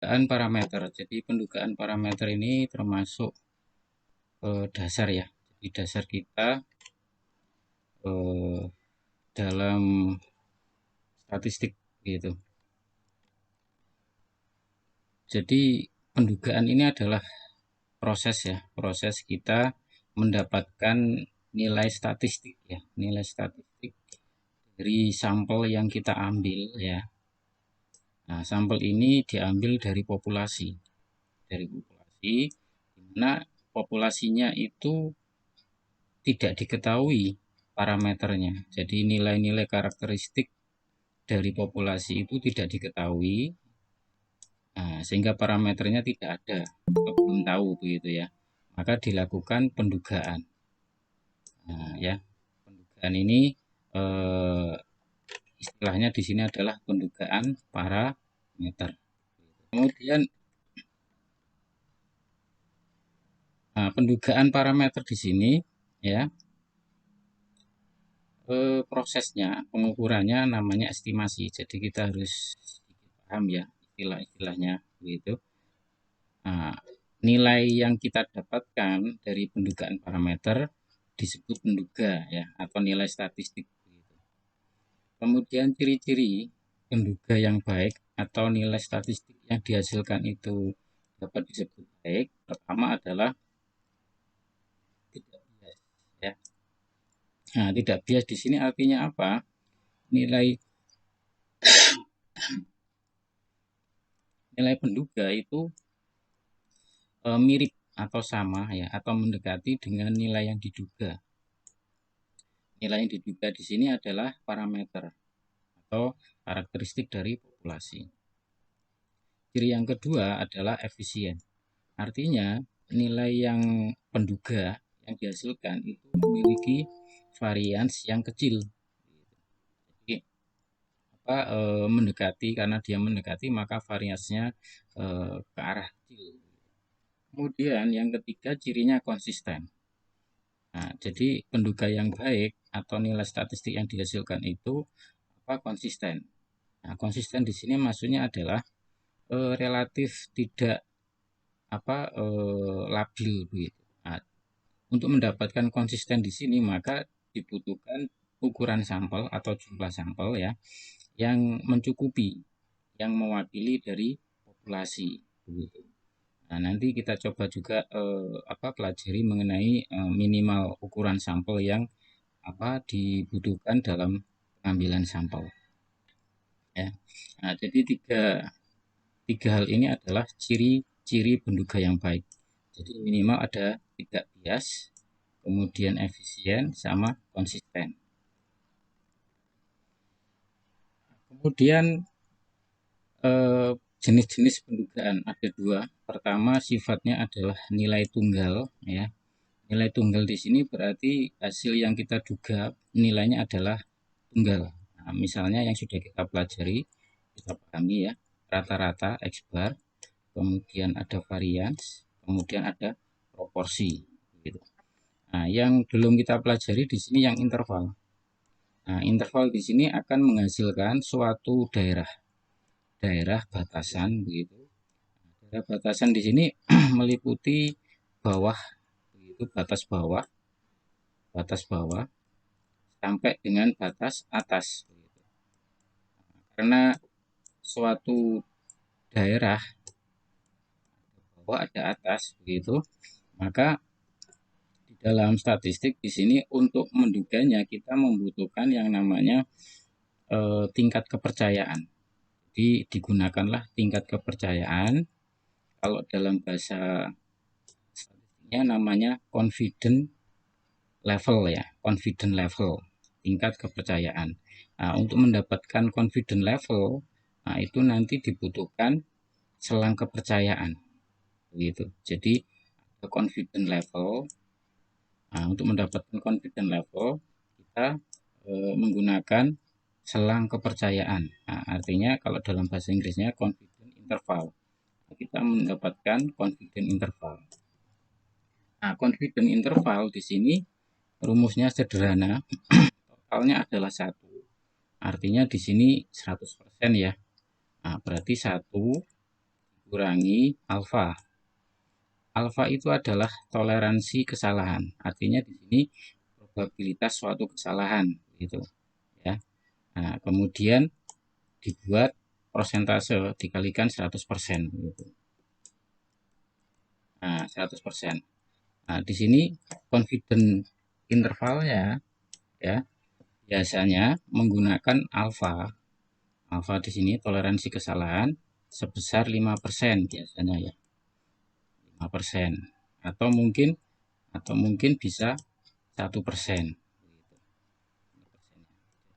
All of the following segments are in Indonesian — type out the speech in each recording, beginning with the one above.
pendugaan parameter. Jadi pendugaan parameter ini termasuk dasar ya. Jadi dasar kita dalam statistik gitu. Jadi pendugaan ini adalah proses ya, proses kita mendapatkan nilai statistik ya, nilai statistik dari sampel yang kita ambil ya. Nah, sampel ini diambil dari populasi, di mana populasinya itu tidak diketahui parameternya. Jadi nilai-nilai karakteristik dari populasi itu tidak diketahui, sehingga parameternya tidak ada atau belum tahu begitu ya. Maka dilakukan pendugaan. Nah, ya, pendugaan ini istilahnya di sini adalah pendugaan parameter. Kemudian pendugaan parameter di sini ya, prosesnya pengukurannya namanya estimasi. Jadi kita harus paham ya istilah-istilahnya begitu. Nah, nilai yang kita dapatkan dari pendugaan parameter disebut penduga ya, atau nilai statistik. Kemudian ciri-ciri penduga yang baik atau nilai statistik yang dihasilkan itu dapat disebut baik. Pertama adalah tidak bias ya. Nah, tidak bias di sini artinya apa? Nilai penduga itu mirip atau sama ya, atau mendekati dengan nilai yang diduga. Nilai yang diduga di sini adalah parameter atau karakteristik dari populasi. Ciri yang kedua adalah efisien. Artinya nilai yang penduga yang dihasilkan itu memiliki varians yang kecil. Jadi mendekati, karena dia mendekati maka variasinya ke arah kecil. Kemudian yang ketiga cirinya konsisten. Nah, jadi penduga yang baik atau nilai statistik yang dihasilkan itu konsisten. Nah, konsisten di sini maksudnya adalah relatif tidak labil begitu. Nah, untuk mendapatkan konsisten di sini maka dibutuhkan ukuran sampel atau jumlah sampel ya yang mencukupi, yang mewakili dari populasi begitu. Nah, nanti kita coba juga pelajari mengenai minimal ukuran sampel yang dibutuhkan dalam pengambilan sampel. Ya. Nah, jadi tiga hal ini adalah ciri-ciri penduga yang baik. Jadi minimal ada tidak bias, kemudian efisien, sama konsisten. Kemudian jenis-jenis pendugaan ada dua. Pertama sifatnya adalah nilai tunggal ya. Nilai tunggal di sini berarti hasil yang kita duga nilainya adalah tunggal. Nah, misalnya yang sudah kita pelajari, kita pahami ya, rata-rata X bar, kemudian ada varians, kemudian ada proporsi gitu. Nah, yang belum kita pelajari di sini yang interval. Nah, interval di sini akan menghasilkan suatu daerah batasan begitu. Daerah batasan di sini meliputi bawah begitu, batas bawah sampai dengan batas atas. Karena suatu daerah bawah ada atas begitu, maka di dalam statistik di sini untuk menduganya kita membutuhkan yang namanya tingkat kepercayaan. Jadi digunakanlah tingkat kepercayaan. Kalau dalam bahasa statistiknya namanya confident level ya, confident level, tingkat kepercayaan. Nah, untuk mendapatkan confident level, nah itu nanti dibutuhkan selang kepercayaan, begitu. Jadi confident level. Nah, untuk mendapatkan confident level kita menggunakan selang kepercayaan. Nah, artinya kalau dalam bahasa Inggrisnya confident interval. Kita mendapatkan confident interval. Nah, confident interval di sini rumusnya sederhana. Totalnya adalah 1. Artinya di sini 100% ya. Nah, berarti 1 kurangi alfa. Alfa itu adalah toleransi kesalahan. Artinya di sini probabilitas suatu kesalahan gitu ya. Nah, kemudian dibuat prosentase dikalikan 100% gitu. Nah, 100%. Nah, di sini confidence intervalnya ya biasanya menggunakan alfa. Alfa di sini toleransi kesalahan sebesar 5% biasanya ya. 5%. Atau mungkin bisa 1%.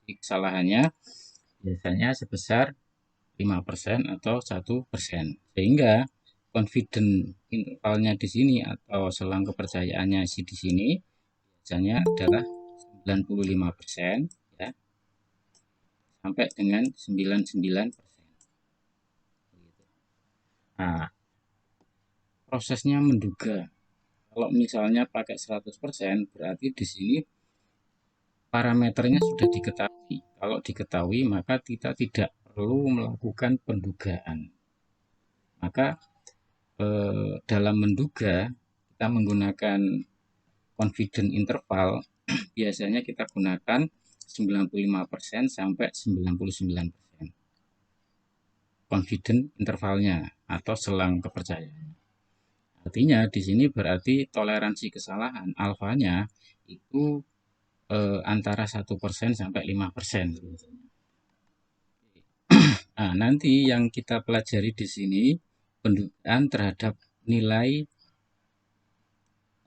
Jadi kesalahannya biasanya sebesar 5% atau 1%. Sehingga confidence intervalnya di sini atau selang kepercayaannya di sini biasanya adalah 95% ya, sampai dengan 99%. Nah, prosesnya menduga. Kalau misalnya pakai 100% berarti di sini parameternya sudah diketahui. Kalau diketahui maka kita tidak perlu melakukan pendugaan. Maka dalam menduga kita menggunakan confidence interval biasanya kita gunakan 95% sampai 99% confidence intervalnya atau selang kepercayaan. Artinya di sini berarti toleransi kesalahan alfanya itu antara 1% sampai 5%. Nah, nanti yang kita pelajari di sini pendugaan terhadap nilai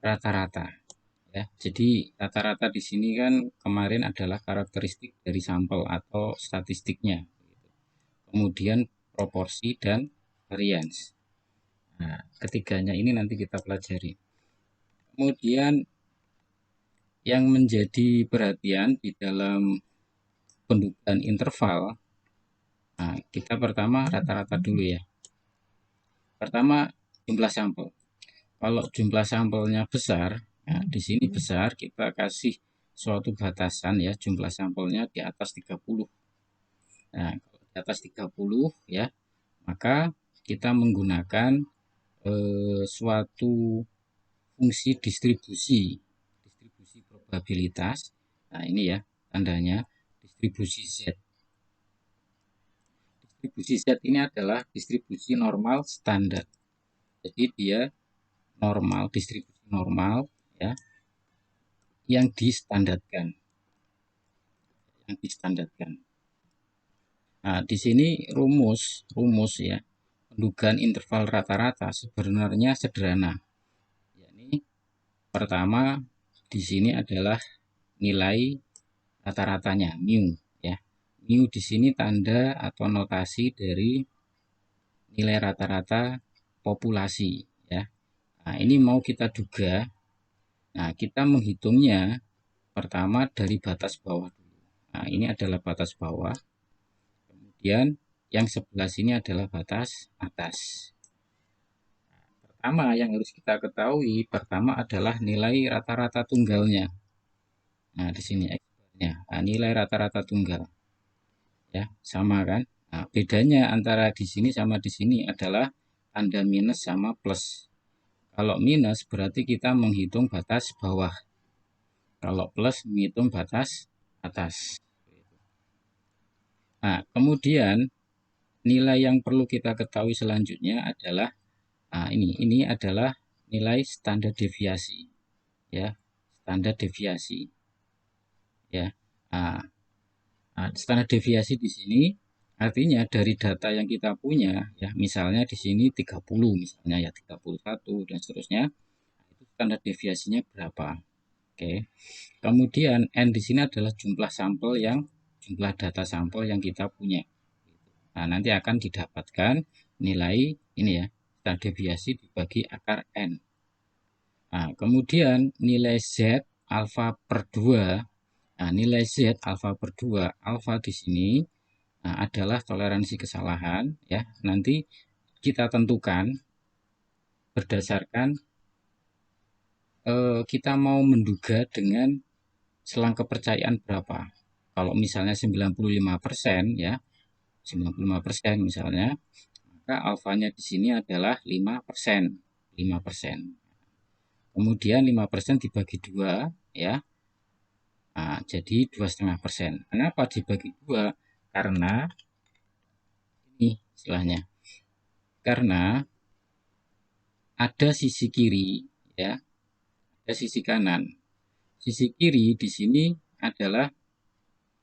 rata-rata ya. Jadi rata-rata di sini kan kemarin adalah karakteristik dari sampel atau statistiknya. Kemudian proporsi dan varians. Nah, ketiganya ini nanti kita pelajari. Kemudian yang menjadi perhatian di dalam pendugaan interval, nah, kita pertama rata-rata dulu ya. Pertama jumlah sampel. Kalau jumlah sampelnya besar, nah di sini besar kita kasih suatu batasan ya, jumlah sampelnya di atas 30. Nah, kalau di atas 30 ya, maka kita menggunakan suatu fungsi distribusi probabilitas. Nah, ini ya tandanya distribusi Z. Distribusi Z ini adalah distribusi normal standar. Jadi dia normal, distribusi normal ya yang distandarkan. Nah, di sini rumus ya pendugaan interval rata-rata sebenarnya sederhana. Yakni pertama di sini adalah nilai rata-ratanya mu ya. Mu di sini tanda atau notasi dari nilai rata-rata populasi ya. Nah, ini mau kita duga. Nah, kita menghitungnya pertama dari batas bawah dulu. Nah, ini adalah batas bawah. Kemudian yang sebelah sini adalah batas atas. Pertama yang harus kita ketahui pertama adalah nilai rata-rata tunggalnya. Nah, di sini X-nya. Nah, nilai rata-rata tunggal. Ya, sama kan? Nah, bedanya antara di sini sama di sini adalah tanda minus sama plus. Kalau minus berarti kita menghitung batas bawah. Kalau plus menghitung batas atas. Nah, kemudian nilai yang perlu kita ketahui selanjutnya adalah ini adalah nilai standar deviasi ya, standar deviasi ya. Standar deviasi di sini artinya dari data yang kita punya ya, misalnya di sini 30 misalnya ya 31 dan seterusnya, itu standar deviasinya berapa. Oke. Kemudian N di sini adalah jumlah data sampel yang kita punya. Nah, nanti akan didapatkan nilai ini ya, standar deviasi dibagi akar N. Nah, kemudian nilai Z alfa per 2. Nah, nilai Z alfa per 2, alfa di sini adalah toleransi kesalahan ya. Nanti kita tentukan berdasarkan kita mau menduga dengan selang kepercayaan berapa. Kalau misalnya 95% ya, 95% misalnya, maka alfanya di sini adalah 5%. 5%. Kemudian 5% dibagi 2 ya. Nah, jadi 2,5%. Kenapa dibagi 2? Karena ini istilahnya. Karena ada sisi kiri ya, ada sisi kanan. Sisi kiri di sini adalah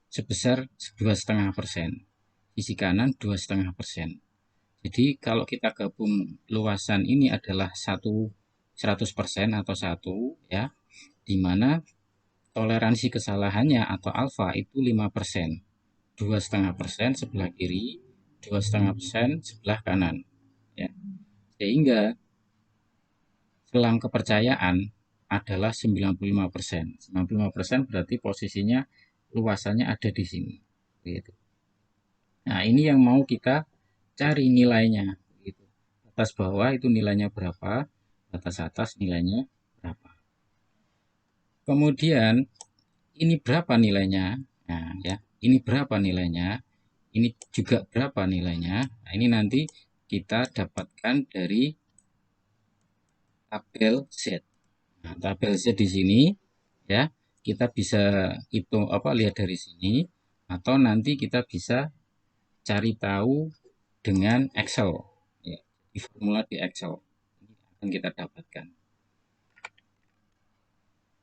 sebesar 2,5%. Sisi kanan 2,5%. Jadi kalau kita gabung luasan ini adalah 100% atau 1 ya, di mana toleransi kesalahannya atau alfa itu 5%. 2,5% sebelah kiri, 2,5% sebelah kanan ya. Sehingga selang kepercayaan adalah 95%. 95% berarti posisinya luasannya ada di sini gitu. Nah, ini yang mau kita cari nilainya gitu. Batas bawah itu nilainya berapa, batas atas nilainya berapa. Kemudian ini berapa nilainya? Nah, ya, ini berapa nilainya? Ini juga berapa nilainya? Nah, ini nanti kita dapatkan dari tabel Z. Nah, tabel Z di sini ya, kita bisa hitung lihat dari sini atau nanti kita bisa cari tahu dengan Excel ya, di formula di Excel ini akan kita dapatkan.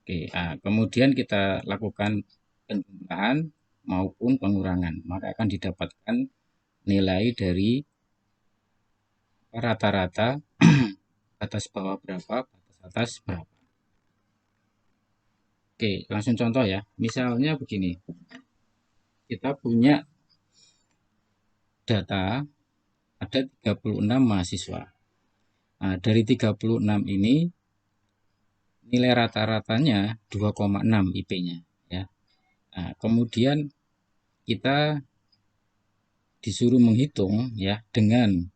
Oke, nah, kemudian kita lakukan penjumlahan maupun pengurangan, maka akan didapatkan nilai dari rata-rata batas bawah berapa, batas atas berapa. Oke, langsung contoh ya. Misalnya begini, kita punya data ada 36 mahasiswa. Nah, dari 36 ini nilai rata-ratanya 2,6 IP-nya ya. Nah, kemudian kita disuruh menghitung ya dengan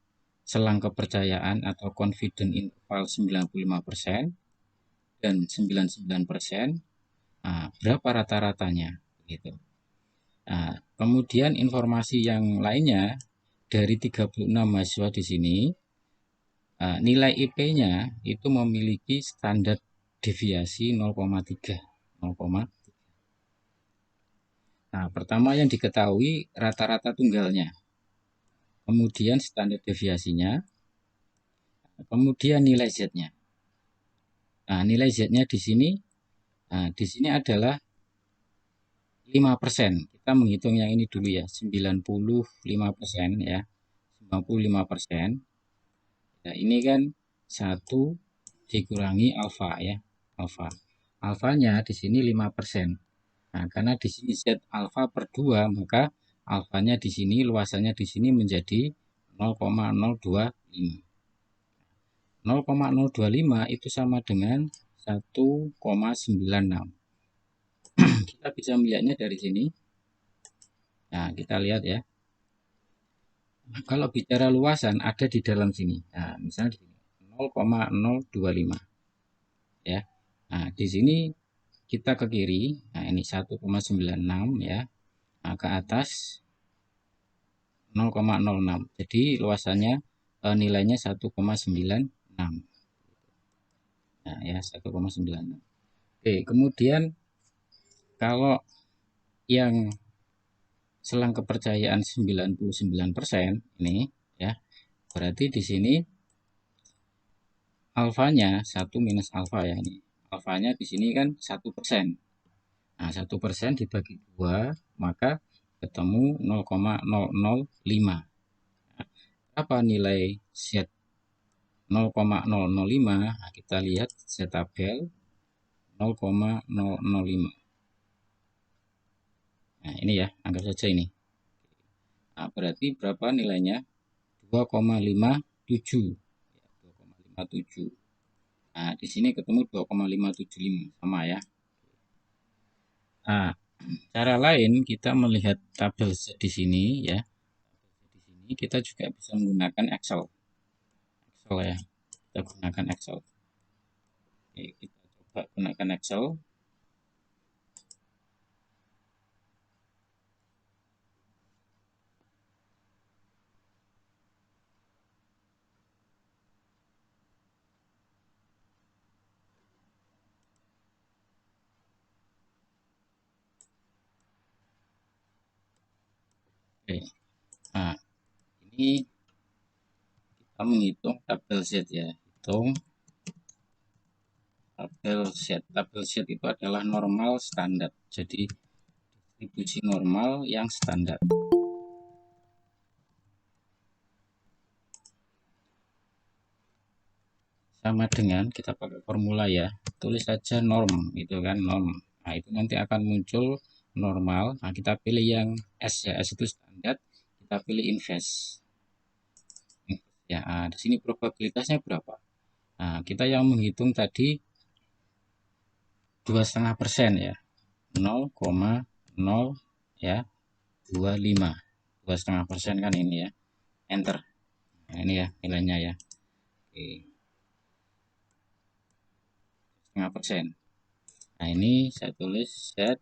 selang kepercayaan atau confidence interval 95% dan 99%. Nah, berapa rata-ratanya gitu. Nah, kemudian informasi yang lainnya dari 36 mahasiswa di sini, nilai IP-nya itu memiliki standar deviasi 0,3. Nah, pertama yang diketahui rata-rata tunggalnya, kemudian standar deviasinya, kemudian nilai Z-nya. Nah, nilai Z-nya di sini adalah 5%. Kita menghitung yang ini dulu ya, 95% ya. 95%. Nah, ini kan 1 dikurangi alfa ya, alfa. Alfanya di sini 5%. Nah, karena di sini Z alfa per 2, maka alfanya di sini, luasannya di sini menjadi 0,025. 0,025 itu sama dengan 1,96. Kita bisa melihatnya dari sini. Nah, kita lihat ya. Kalau bicara luasan ada di dalam sini. Nah, misalnya di sini 0,025 ya. Nah, di sini kita ke kiri. Nah, ini 1,96 ya. Nah, ke atas 0,06. Jadi luasannya nilainya 1,96. Nah, ya 1,96. Oke, kemudian kalau yang selang kepercayaan 99% ini ya, berarti di sini alfanya 1 minus alfa ya ini. Alfanya di sini kan 1%. Nah, 1% dibagi 2 maka ketemu 0,005. Apa nilai Z 0,005? Nah, kita lihat Z tabel 0,005. Nah, ini ya, anggap saja ini. Nah, berarti berapa nilainya? 2,57. 2,57. Nah, di sini ketemu 2,575 sama ya. Nah, cara lain kita melihat tabel Z di sini ya. Di sini kita juga bisa menggunakan Excel. Excel ya. Kita gunakan Excel. Oke, kita coba gunakan Excel. Oke. Nah, ini kita menghitung tabel Z ya. Hitung tabel Z. Tabel Z itu adalah normal standar. Jadi distribusi normal yang standar. Sama dengan kita pakai formula ya. Tulis saja norm, itu kan norm. Nah, itu nanti akan muncul normal. Nah, kita pilih yang S ya. S itu standar. Kita pilih inverse. Ya, nah, di sini probabilitasnya berapa? Nah, kita yang menghitung tadi 2,5% ya. 0,0 ya 25. 2,5% kan ini ya. Enter. Nah, ini ya nilainya ya. Oke. 2,5%. Nah, ini saya tulis Z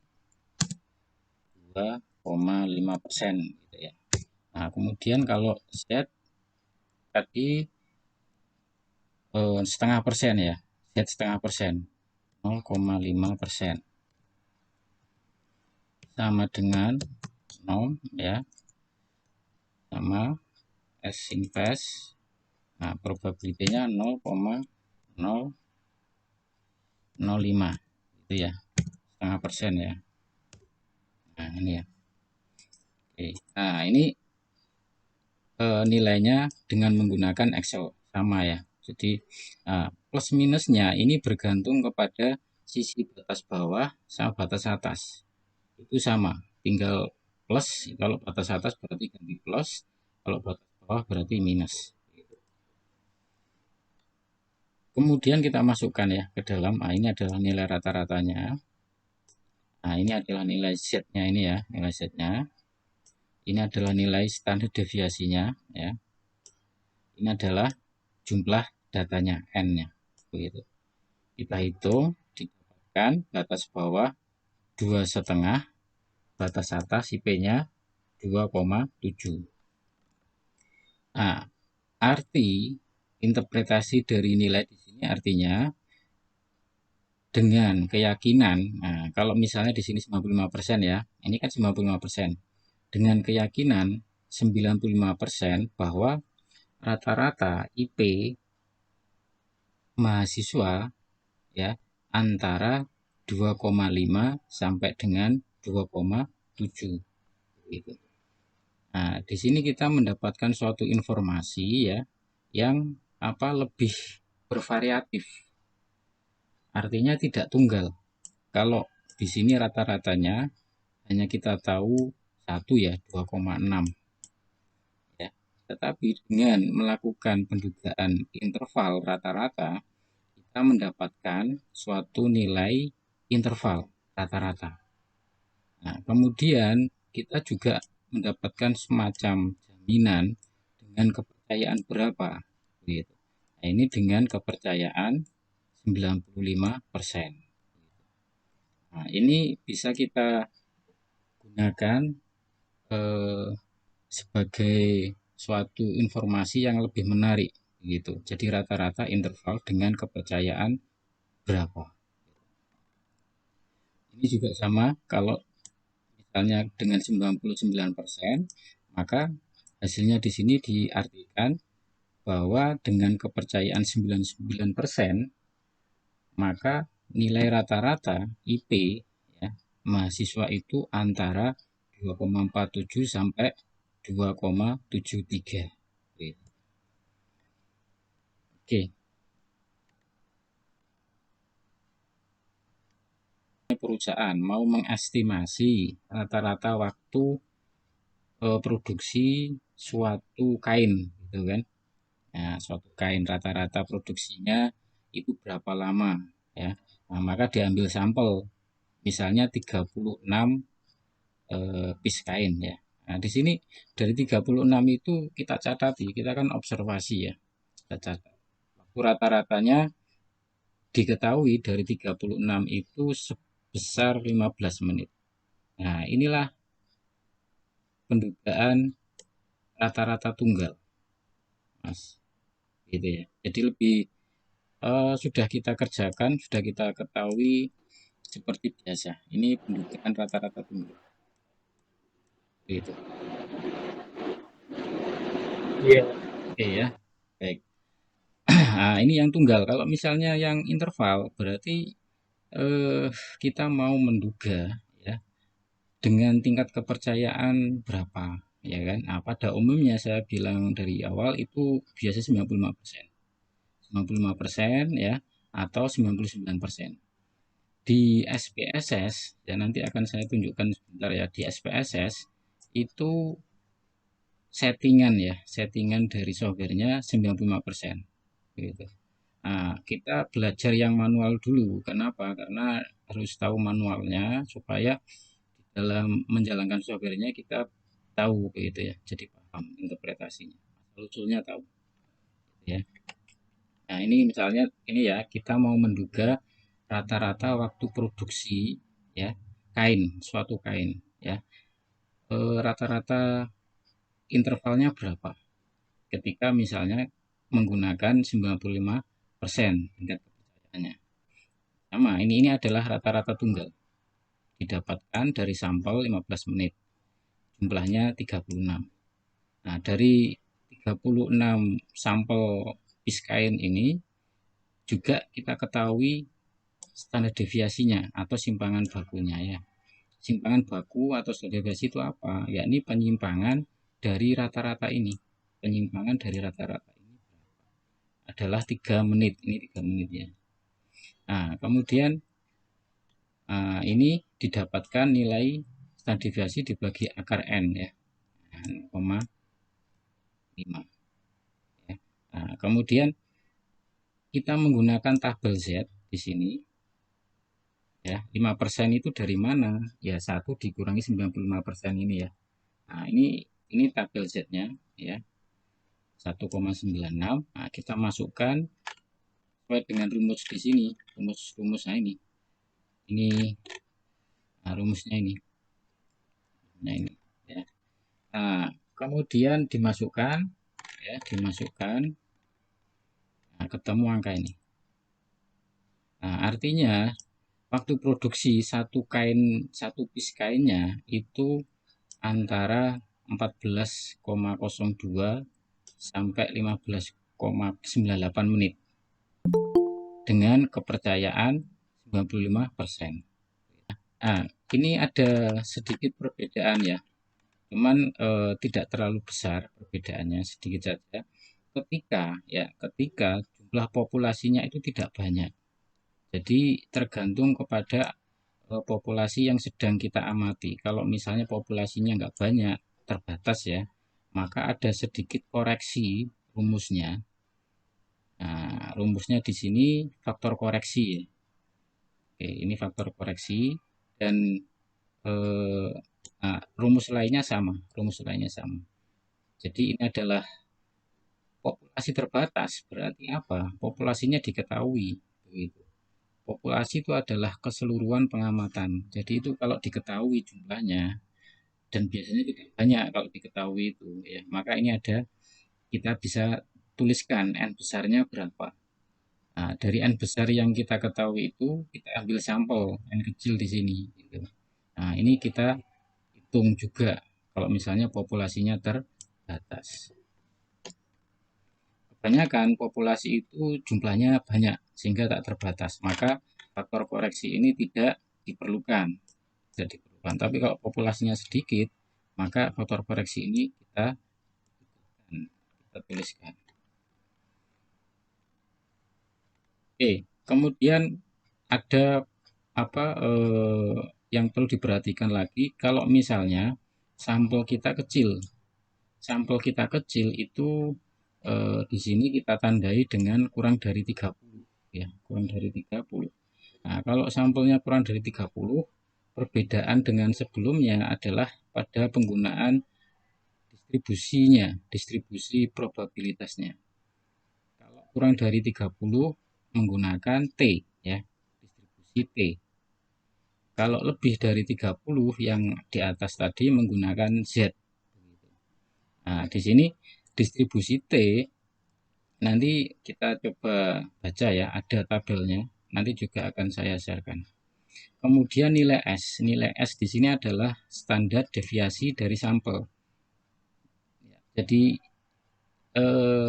2,5% gitu ya. Nah, kemudian kalau Z tadi setengah persen ya. Z setengah persen. 0,5% sama dengan 0 ya, sama S inverse. Nah, probabilitasnya 0,005 itu ya, setengah persen ya. Nah, ini ya. Oke. Nah, ini nilainya dengan menggunakan Excel sama ya. Jadi plus minusnya ini bergantung kepada sisi batas bawah sama batas atas. Itu sama, tinggal plus. Kalau batas atas berarti ganti plus, kalau batas bawah berarti minus. Kemudian kita masukkan ya ke dalam. Nah, ini adalah nilai rata-ratanya. Nah, ini adalah nilai Z-nya ini ya, nilai Z-nya. Ini adalah nilai standar deviasinya ya. Ini adalah jumlah datanya N-nya. Begitu. Kita hitung, didapatkan batas bawah 2,5, batas atas IP-nya 2,7. Nah, arti interpretasi dari nilai di sini artinya dengan keyakinan. Nah, kalau misalnya di sini 95% ya, ini kan 95%. Dengan keyakinan 95% bahwa rata-rata IP mahasiswa ya antara 2,5 sampai dengan 2,7 gitu. Nah, di sini kita mendapatkan suatu informasi ya yang lebih bervariatif. Artinya tidak tunggal. Kalau di sini rata-ratanya hanya kita tahu 1 ya, 2,6 ya. Tetapi dengan melakukan pendugaan interval rata-rata, kita mendapatkan suatu nilai interval rata-rata. Nah, kemudian kita juga mendapatkan semacam jaminan dengan kepercayaan berapa gitu. Nah, ini dengan kepercayaan 95%. Nah, ini bisa kita gunakan sebagai suatu informasi yang lebih menarik gitu. Jadi rata-rata interval dengan kepercayaan berapa. Ini juga sama, kalau misalnya dengan 99%, maka hasilnya di sini diartikan bahwa dengan kepercayaan 99%, maka nilai rata-rata IP ya, mahasiswa itu antara 2,47 sampai 2,73. Oke. Perusahaan mau mengestimasi rata-rata waktu produksi suatu kain gitu kan. Nah, suatu kain rata-rata produksinya itu berapa lama ya. Nah, maka diambil sampel misalnya 36 piece kain ya. Nah, di sini dari 36 itu kita catati, kita kan observasi ya. Kita catat. Waktu rata-ratanya diketahui dari 36 itu sebesar 15 menit. Nah, inilah pendugaan rata-rata tunggal, Mas. Gitu ya. Jadi lebih sudah kita kerjakan, sudah kita ketahui seperti biasa. Ini pendugaan rata-rata tunggal. Gitu. Iya. Oke ya, baik. Nah, ini yang tunggal. Kalau misalnya yang interval, berarti eh, kita mau menduga ya dengan tingkat kepercayaan berapa, ya kan? Nah, pada umumnya saya bilang dari awal itu biasa 95%. 95% ya atau 99%. Di SPSS ya nanti akan saya tunjukkan sebentar ya di SPSS itu settingan dari softwarenya 95% gitu. Nah, kita belajar yang manual dulu. Kenapa? Karena harus tahu manualnya supaya dalam menjalankan softwarenya kita tahu gitu ya. Jadi paham interpretasinya. Usulnya tahu ya. Nah, ini misalnya ini ya, kita mau menduga rata-rata waktu produksi ya kain, suatu kain ya. Rata-rata intervalnya berapa? Ketika misalnya menggunakan 95% tingkat kepercayaannya. Sama, ini adalah rata-rata tunggal. Didapatkan dari sampel 15 menit. Jumlahnya 36. Nah, dari 36 sampel piece kain ini juga kita ketahui standar deviasinya atau simpangan bakunya ya. Simpangan baku atau standar deviasi itu apa? Yakni penyimpangan dari rata-rata ini. Penyimpangan dari rata-rata ini adalah 3 menit. Ini 3 menit ya. Nah, kemudian ini didapatkan nilai standar deviasi dibagi akar N ya. 0,5 ya. Nah, kemudian kita menggunakan tabel Z di sini ya. 5% itu dari mana? Ya 1 dikurangi 95% ini ya. Nah, ini tabel Z-nya ya. 1,96. Nah, kita masukkan sesuai dengan rumus di sini. Rumusnya ini. Ini rumusnya ini. Nah, ini ya. Nah, kemudian dimasukkan nah, ketemu angka ini. Nah, artinya waktu produksi satu piece kainnya itu antara 14,02 sampai 15,98 menit dengan kepercayaan 95%. Nah, ini ada sedikit perbedaan ya, cuman tidak terlalu besar perbedaannya, sedikit saja. Ketika jumlah populasinya itu tidak banyak, jadi tergantung kepada populasi yang sedang kita amati. Kalau misalnya populasinya nggak banyak, terbatas ya, maka ada sedikit koreksi rumusnya. Nah, rumusnya di sini faktor koreksi ya. Oke, ini faktor koreksi dan eh, rumus lainnya sama. Rumus lainnya sama. Jadi ini adalah populasi terbatas. Berarti apa? Populasinya diketahui. Begitu. Populasi itu adalah keseluruhan pengamatan. Jadi itu kalau diketahui jumlahnya dan biasanya tidak banyak kalau diketahui itu ya. Maka ini ada kita bisa tuliskan n besarnya berapa. Nah, dari n besar yang kita ketahui itu kita ambil sampel n kecil di sini gitu. Nah, ini kita hitung juga kalau misalnya populasinya terbatas. Kebanyakan populasi itu jumlahnya banyak sehingga tak terbatas. Maka faktor koreksi ini tidak diperlukan. Tidak diperlukan. Tapi kalau populasinya sedikit, maka faktor koreksi ini kita tuliskan. Oke, kemudian ada apa yang perlu diperhatikan lagi kalau misalnya sampel kita kecil itu di sini kita tandai dengan kurang dari 30 ya, kurang dari 30. Nah, kalau sampelnya kurang dari 30, perbedaan dengan sebelumnya adalah pada penggunaan distribusi probabilitasnya. Kalau kurang dari 30 menggunakan T ya, distribusi T. Kalau lebih dari 30 yang di atas tadi menggunakan Z. Nah, di sini distribusi T nanti kita coba baca ya, ada tabelnya. Nanti juga akan saya sharekan. Kemudian nilai S. Nilai S di sini adalah standar deviasi dari sampel. Jadi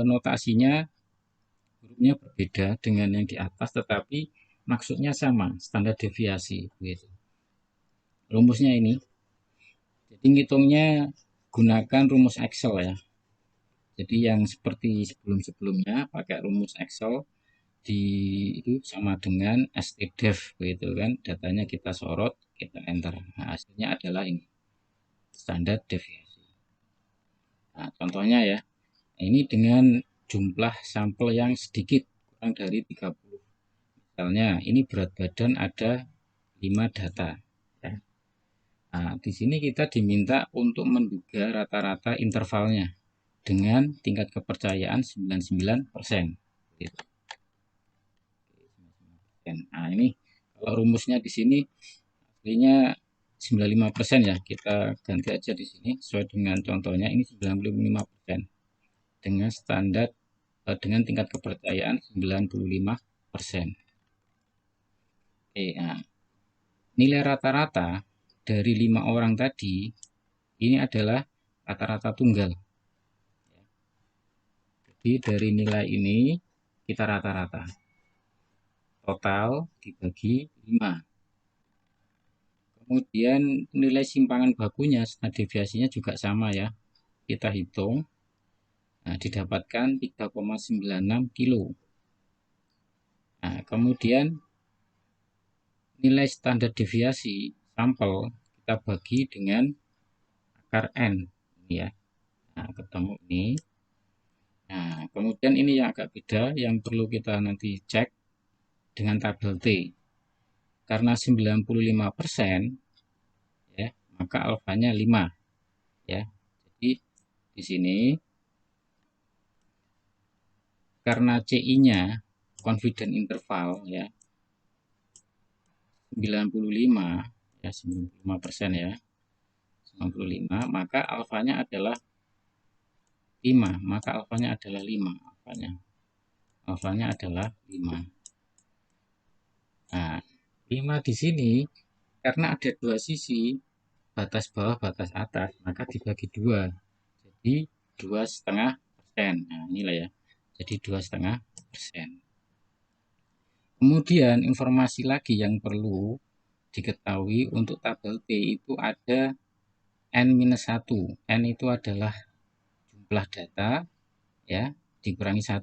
notasinya hurufnya berbeda dengan yang di atas, tetapi maksudnya sama, standar deviasi gitu. Rumusnya ini, jadi ngitungnya gunakan rumus Excel ya. Jadi yang seperti sebelum-sebelumnya pakai rumus Excel di itu sama dengan stdef begitu kan, datanya kita sorot, kita enter. Nah, hasilnya adalah ini, standar deviasi. Nah, contohnya ya, ini dengan jumlah sampel yang sedikit, kurang dari 30. Misalnya ini berat badan ada 5 data ya. Nah, di sini kita diminta untuk menduga rata-rata intervalnya dengan tingkat kepercayaan 99%. Gitu. Nah, ini kalau rumusnya di sini aslinya 95% ya. Kita ganti aja di sini sesuai dengan contohnya, ini 95% dengan standar dengan tingkat kepercayaan 95%. Nah, nilai rata-rata dari 5 orang tadi ini adalah rata-rata tunggal. Jadi dari nilai ini kita rata-rata. Total dibagi 5. Kemudian nilai simpangan bakunya, standar deviasinya juga sama ya. Kita hitung. Nah, didapatkan 3,96 kilo. Nah, kemudian nilai standar deviasi sampel kita bagi dengan akar N ini ya. Nah, ketemu ini. Nah, kemudian ini yang agak beda yang perlu kita nanti cek dengan tabel T. Karena 95% ya, maka alfanya 5 ya. Jadi di sini karena CI-nya confident interval ya 95 ya, 95% ya. 95, maka alfanya adalah 5, maka alfanya adalah 5, alfanya adalah 5. Nah, 5 di sini karena ada dua sisi, batas bawah, batas atas, maka dibagi 2. Jadi 2,5%. Nah, inilah ya. Jadi 2,5%. Kemudian informasi lagi yang perlu diketahui untuk tabel T itu ada N-1. N itu adalah jumlah data ya dikurangi 1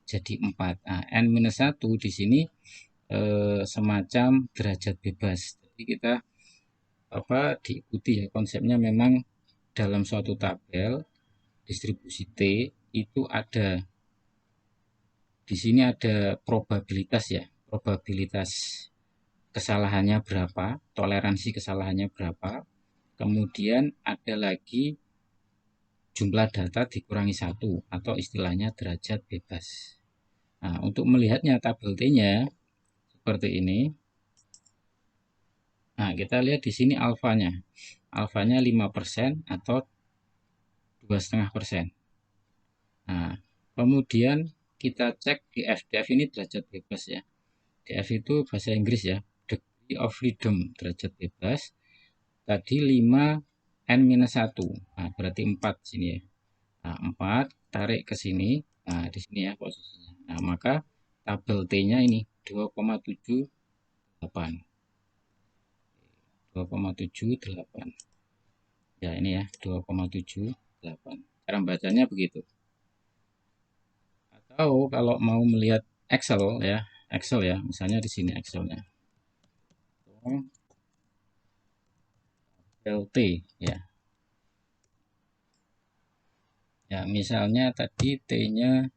jadi 4. Nah, N-1 di sini semacam derajat bebas. Jadi kita diikuti ya konsepnya, memang dalam suatu tabel distribusi T itu ada di sini ada probabilitas ya, probabilitas kesalahannya berapa, toleransi kesalahannya berapa, kemudian ada lagi jumlah data dikurangi 1 atau istilahnya derajat bebas. Nah, untuk melihatnya tabel T-nya seperti ini. Nah, kita lihat di sini alfanya. Alfanya 5% atau 2,5%. Nah, kemudian kita cek di F. DF ini derajat bebas ya. DF itu bahasa Inggris ya. Degree of freedom, derajat bebas. Tadi 5 N-1. Nah, berarti 4 sini ya. Nah, 4 tarik ke sini. Nah, di sini ya posisinya. Nah, maka tabel T-nya ini 2,78. 2,78. Ya, ini ya 2,78. Cara bacanya begitu. Atau kalau mau melihat Excel ya, Excel ya, misalnya di sini Excelnya. LT ya. Ya, misalnya tadi T-nya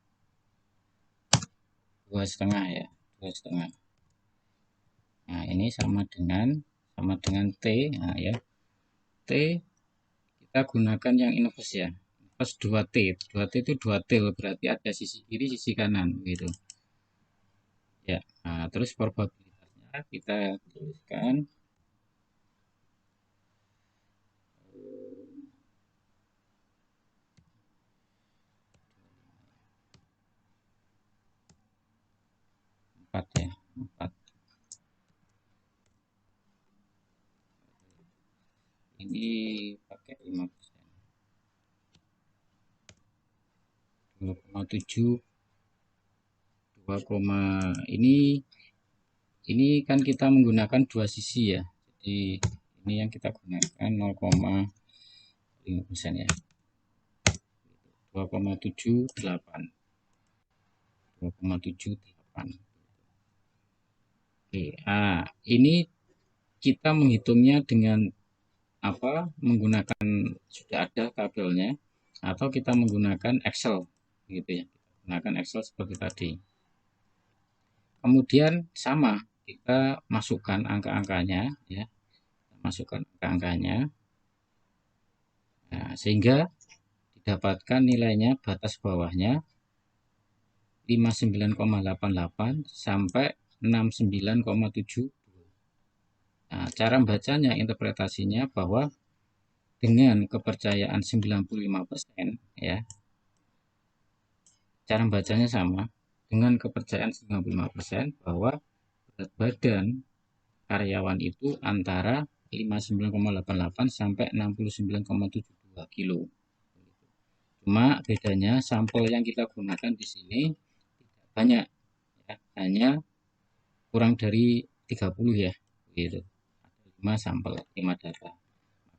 2,5 ya, 2,5. Nah, ini sama dengan T. Nah, ya. T kita gunakan yang inverse ya. Inverse 2T. 2T itu 2 til, berarti ada sisi kiri, sisi kanan gitu. Ya. Nah, terus probabilitasnya kita tuliskan 4 ya. 4. Ini pakai 5%. 0,7, 2, ini kan kita menggunakan dua sisi ya. Jadi ini yang kita gunakan 0,5% ya. 2,78. 2,78. Oke, ini kita menghitungnya dengan apa? Menggunakan sudah ada tabelnya atau kita menggunakan Excel gitu ya. Menggunakan Excel seperti tadi. Kemudian sama, kita masukkan angka-angkanya ya. Masukkan angka-angkanya. Nah, sehingga didapatkan nilainya batas bawahnya 59,88 sampai 69,7. Nah, cara bacanya, interpretasinya bahwa dengan kepercayaan 95% ya, cara bacanya sama dengan kepercayaan 95% bahwa berat badan karyawan itu antara 59,88 sampai 69,72 kilo. Cuma bedanya sampel yang kita gunakan di sini tidak banyak ya, hanya kurang dari 30 ya gitu. Ada 5 sampel, 5 data.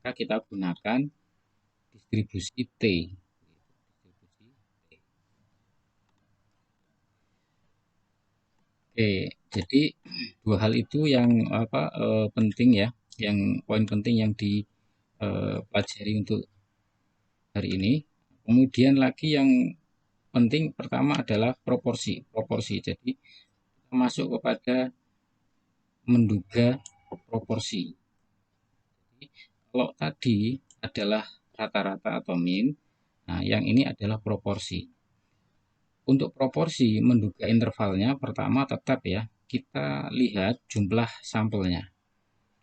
Maka kita gunakan distribusi T. Oke, jadi dua hal itu yang penting ya, yang poin penting yang dipelajari untuk hari ini. Kemudian lagi yang penting pertama adalah proporsi. Jadi masuk kepada menduga proporsi. Jadi, kalau tadi adalah rata-rata atau min, nah yang ini adalah proporsi. Untuk proporsi menduga intervalnya pertama tetap ya, kita lihat jumlah sampelnya.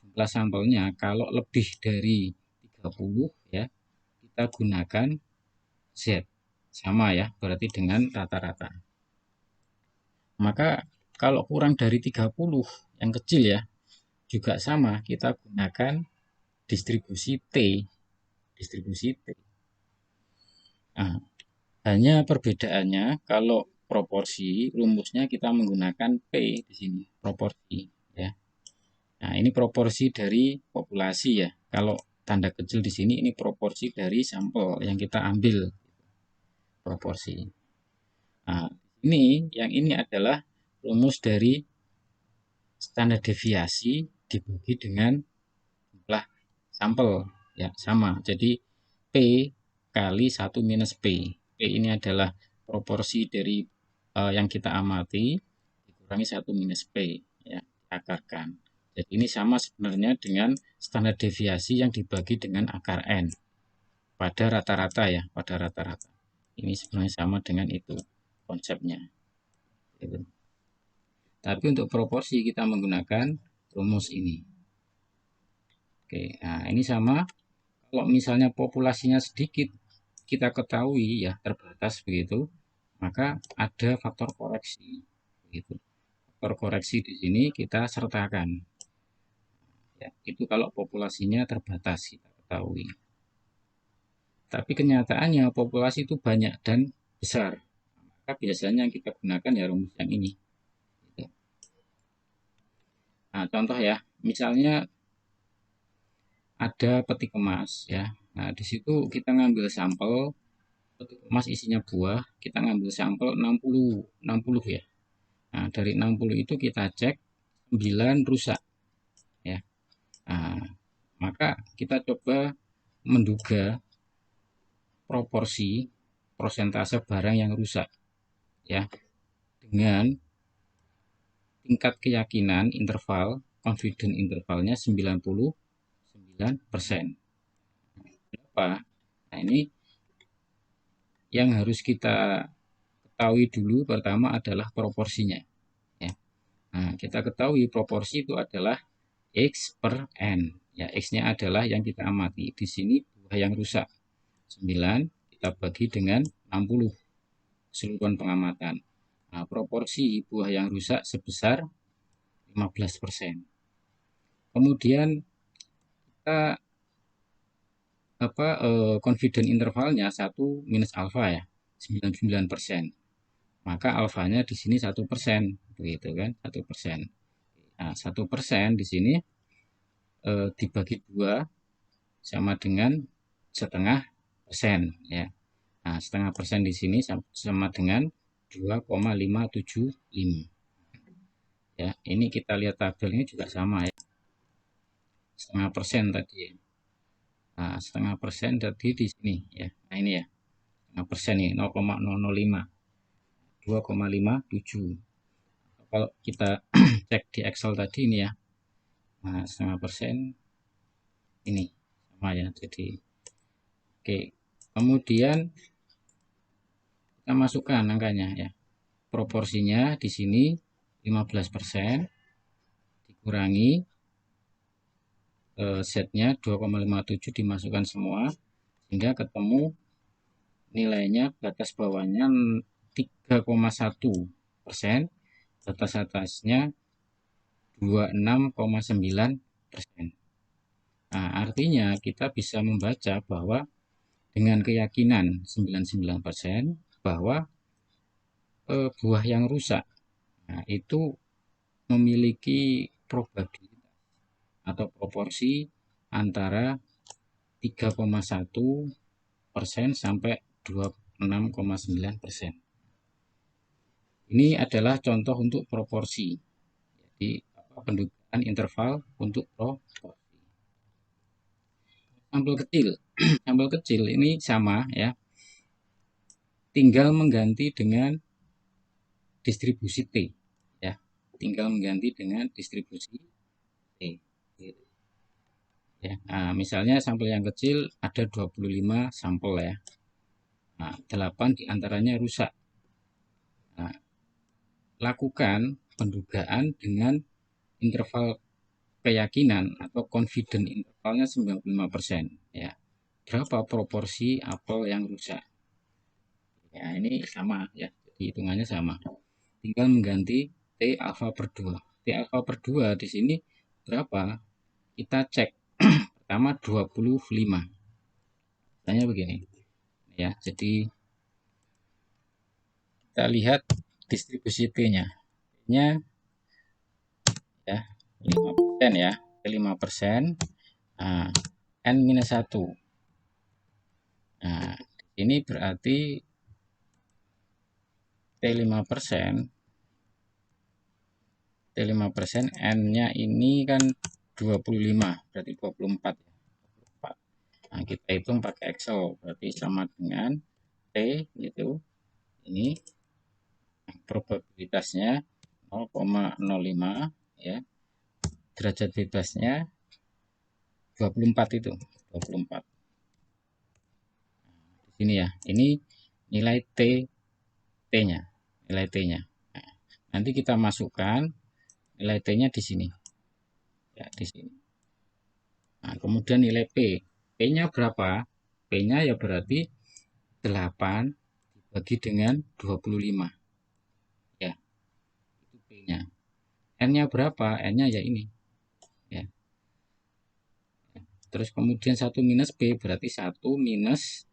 Jumlah sampelnya kalau lebih dari 30 ya, kita gunakan Z. Sama ya, berarti dengan rata-rata. Maka kalau kurang dari 30 yang kecil ya, juga sama, kita gunakan distribusi T. Distribusi T. Nah, hanya perbedaannya kalau proporsi rumusnya kita menggunakan P di sini, proporsi ya. Nah, ini proporsi dari populasi ya. Kalau tanda kecil di sini ini proporsi dari sampel yang kita ambil, proporsi. Nah, yang ini adalah rumus dari standar deviasi dibagi dengan jumlah sampel ya, sama. Jadi P kali 1 minus P. P ini adalah proporsi dari yang kita amati dikurangi 1 minus P ya, akarkan. Jadi ini sama sebenarnya dengan standar deviasi yang dibagi dengan akar N pada rata-rata ya, pada rata-rata. Ini sebenarnya sama dengan itu konsepnya. Gitu. Tapi untuk proporsi kita menggunakan rumus ini. Oke, nah ini sama. Kalau misalnya populasinya sedikit, kita ketahui ya terbatas begitu, maka ada faktor koreksi. Begitu. Faktor koreksi di sini kita sertakan. Ya, itu kalau populasinya terbatas kita ketahui. Tapi kenyataannya populasi itu banyak dan besar. Maka biasanya kita gunakan ya rumus yang ini. Nah, contoh ya, misalnya ada peti kemas ya. Nah, di situ kita ngambil sampel peti kemas isinya buah, kita ngambil sampel 60 ya. Nah, dari 60 itu kita cek 9 rusak ya. Nah, maka kita coba menduga proporsi persentase barang yang rusak ya dengan tingkat keyakinan interval confidence intervalnya 99%. Berapa? Nah, ini yang harus kita ketahui dulu pertama adalah proporsinya ya. Nah, kita ketahui proporsi itu adalah X per N ya, X-nya adalah yang kita amati di sini buah yang rusak 9 kita bagi dengan 60 keseluruhan pengamatan. Nah, proporsi buah yang rusak sebesar 15%. Kemudian kita confident intervalnya 1 minus alfa ya. 99%. Maka alfanya di sini 1%, begitu kan? 1%. Nah, 1% di sini dibagi 2 sama dengan setengah persen ya. Nah, setengah persen di sini sama dengan 2,575 ya. Ini kita lihat tabel ini juga sama ya, setengah persen tadi ya. Nah, setengah persen tadi di sini ya. Nah, ini ya, setengah persen nih 0,005 2,57. Kalau kita cek di Excel tadi ini ya, nah setengah persen ini sama ya. Jadi oke, kemudian kita masukkan angkanya ya. Proporsinya di sini 15% dikurangi setnya 2,57 dimasukkan semua sehingga ketemu nilainya, batas bawahnya 3,1%, batas atasnya 26,9%. Nah, artinya kita bisa membaca bahwa dengan keyakinan 99% bahwa buah yang rusak nah, itu memiliki probabilitas atau proporsi antara 3,1% sampai 26,9%. Ini adalah contoh untuk proporsi. Jadi pendudukan interval untuk proporsi. Sampel kecil, sampel kecil ini sama ya. Tinggal mengganti dengan distribusi T ya. Tinggal mengganti dengan distribusi T. Ya. Nah, misalnya sampel yang kecil ada 25 sampel ya. Nah, 8 diantaranya rusak. Nah, lakukan pendugaan dengan interval keyakinan atau confident intervalnya 95% ya. Berapa proporsi apel yang rusak? Ya, ini sama ya. Jadi hitungannya sama. Tinggal mengganti T alfa per 2. T alfa per 2 di sini berapa? Kita cek. Pertama 25. Tanya begini. Ya, jadi kita lihat distribusi T-nya. T-nya ya 5% ya. 5%. Nah, N-1. Nah, ini berarti T5%. T5%, N-nya ini kan 25, berarti 24. Nah, kita hitung pakai Excel, berarti sama dengan T gitu. Ini probabilitasnya 0,05 ya. Derajat bebasnya 24 itu, 24. Di sini ya. Ini nilai T-nya, nilai T-nya. Nah, nanti kita masukkan nilai T-nya di sini. Ya, di sini. Nah, kemudian nilai P. P-nya berapa? P-nya ya berarti 8 dibagi dengan 25. Ya, itu P-nya. N-nya berapa? N-nya ya ini. Ya. Terus kemudian 1 minus P berarti 1 minus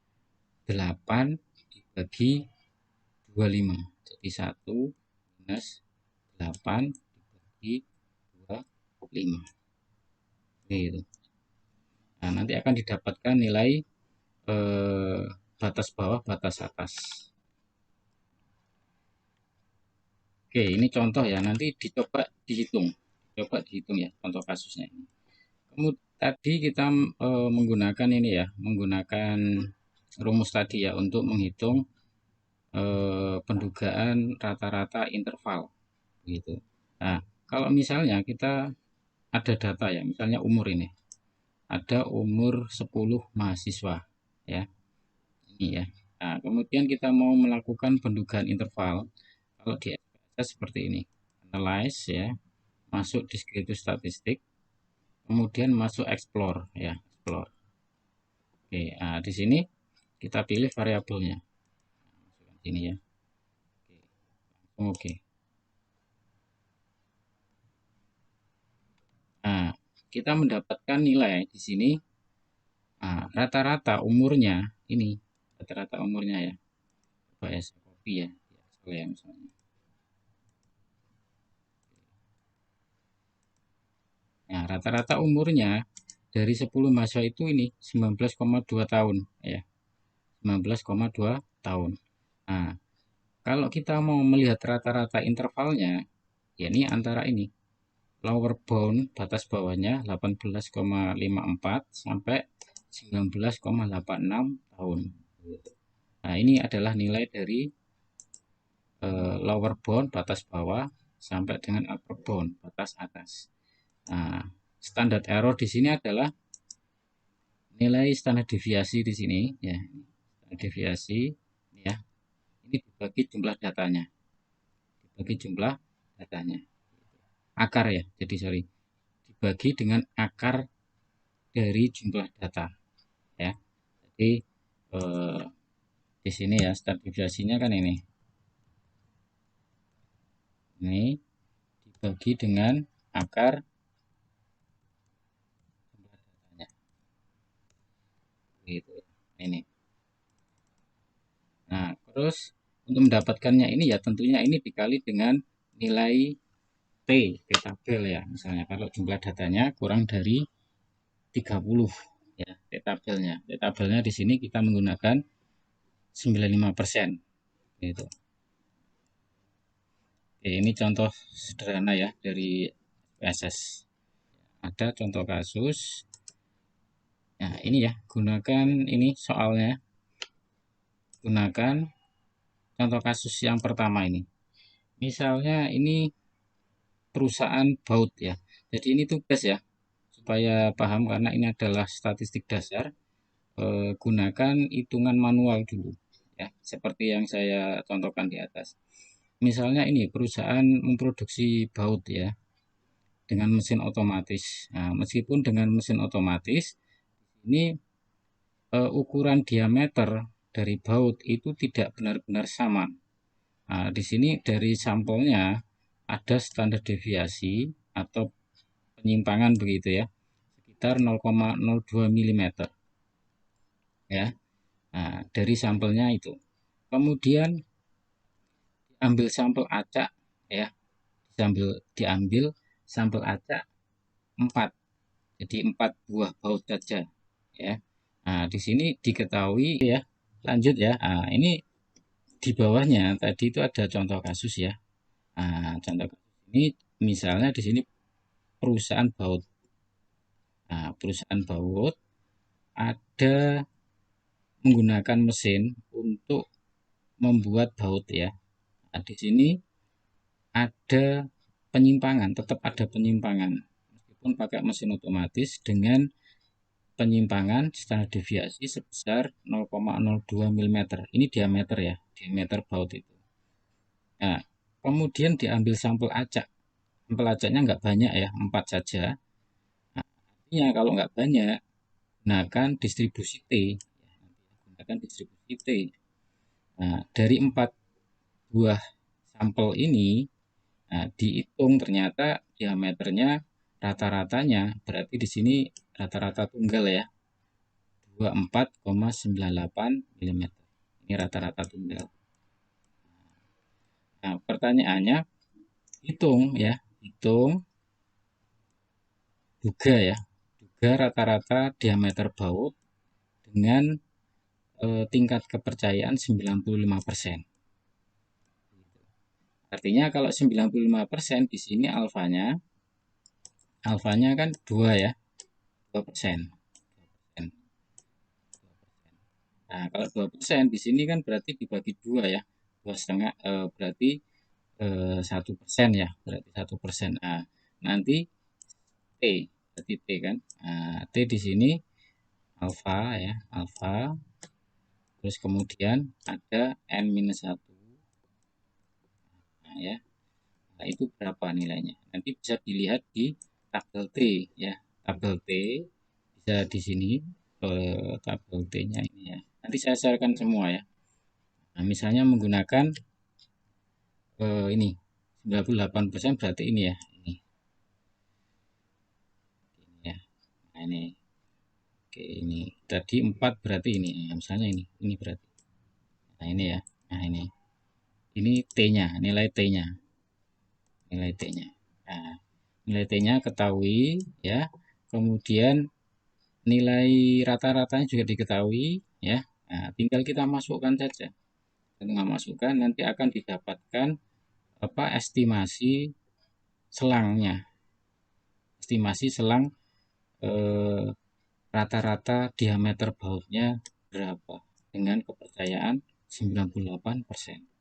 8 dibagi 25. Jadi 1 minus 8 dibagi 25. Gitu. Nah, nanti akan didapatkan nilai batas bawah, batas atas. Oke, ini contoh ya. Nanti dicoba dihitung ya contoh kasusnya ini. Kemudian tadi kita menggunakan ini ya, menggunakan rumus tadi ya untuk menghitung pendugaan rata-rata interval gitu. Nah, kalau misalnya kita ada data ya, misalnya umur ini. Ada umur 10 mahasiswa ya. Ini ya. Nah, kemudian kita mau melakukan pendugaan interval. Kalau di SPSS seperti ini. Analyze ya, masuk descriptive statistik, kemudian masuk explore ya, explore. Oke, nah di sini kita pilih variabelnya. Masukkan sini ya. Oke. Nah, kita mendapatkan nilai di sini. Nah, rata-rata umurnya ini, rata-rata umurnya ya. coba es kopi ya, ya misalnya. Nah, rata-rata umurnya dari 10 mahasiswa itu ini 19,2 tahun ya. 19,2 tahun. Nah, kalau kita mau melihat rata-rata intervalnya, ya ini antara ini. Lower bound batas bawahnya 18,54 sampai 19,86 tahun. Nah, ini adalah nilai dari lower bound batas bawah sampai dengan upper bound batas atas. Nah, standar error di sini adalah nilai standar deviasi di sini ya. Standar deviasi ya. Ini dibagi jumlah datanya. Dibagi jumlah datanya. Akar ya. Jadi sorry. Dibagi dengan akar dari jumlah data ya. Jadi di sini ya standar deviasinya kan ini dibagi dengan akar jumlah datanya gitu ini. Nah terus untuk mendapatkannya ini ya tentunya ini dikali dengan nilai T tabel ya, misalnya kalau jumlah datanya kurang dari 30 ya, tabelnya di sini kita menggunakan 95% gitu. Oke, ini contoh sederhana ya dari PSS. Ada contoh kasus. Nah, ini ya, gunakan ini soalnya. Gunakan contoh kasus yang pertama ini. Misalnya ini perusahaan baut ya. Jadi ini tugas ya, supaya paham karena ini adalah statistik dasar. Gunakan hitungan manual dulu ya, seperti yang saya contohkan di atas. Misalnya ini perusahaan memproduksi baut ya dengan mesin otomatis. Nah, meskipun dengan mesin otomatis ini ukuran diameter dari baut itu tidak benar-benar sama. Nah, di sini dari sampelnya ada standar deviasi atau penyimpangan begitu ya, sekitar 0,02 mm ya. Nah, dari sampelnya itu. Kemudian diambil sampel acak ya, diambil sampel acak 4. Jadi 4 buah baut saja ya. Nah, di sini diketahui ya. Lanjut ya. Nah, ini di bawahnya tadi itu ada contoh kasus ya. Nah, contoh kasus ini misalnya di sini perusahaan baut. Nah, perusahaan baut ada menggunakan mesin untuk membuat baut ya. Nah, di sini ada penyimpangan, tetap ada penyimpangan. Meskipun pakai mesin otomatis dengan penyimpangan standar deviasi sebesar 0,02 mm. Ini diameter ya, diameter baut itu. Nah, kemudian diambil sampel acak. Sampel acaknya nggak banyak ya, 4 saja. Nah, artinya kalau nggak banyak, gunakan distribusi T. Gunakan distribusi T. Nah, dari 4 buah sampel ini, nah, dihitung ternyata diameternya rata-ratanya, berarti di sini rata-rata tunggal ya, 24,98 mm. Ini rata-rata tunggal. Nah, pertanyaannya hitung ya, duga ya, duga rata-rata diameter baut dengan tingkat kepercayaan 95%. Artinya kalau 95% di sini alfanya kan 2 ya, 2%. Nah, kalau 2% di sini kan berarti dibagi 2 ya. 2,5 berarti 1% ya, berarti 1%. Nah, nanti T, berarti T kan. Nah, T di sini alfa ya, alfa. Terus kemudian ada N-1. Nah, ya. Nah, itu berapa nilainya? Nanti bisa dilihat di tabel T ya. Tabel T bisa di sini tabel T-nya ini ya. Nanti saya sharekan semua ya. Nah, misalnya menggunakan ini 98% berarti ini ya, ini ya. Nah, ini oke, ini tadi 4 berarti ini ya, misalnya ini berarti. Nah, ini ya. Nah, ini T-nya, nilai T-nya, nilai T-nya. Nah, nilai T-nya ketahui ya. Kemudian nilai rata-ratanya juga diketahui ya. Nah, tinggal kita masukkan saja. Kita masukkan nanti akan didapatkan apa estimasi selangnya. Estimasi selang eh, rata-rata diameter bautnya berapa dengan kepercayaan 98%.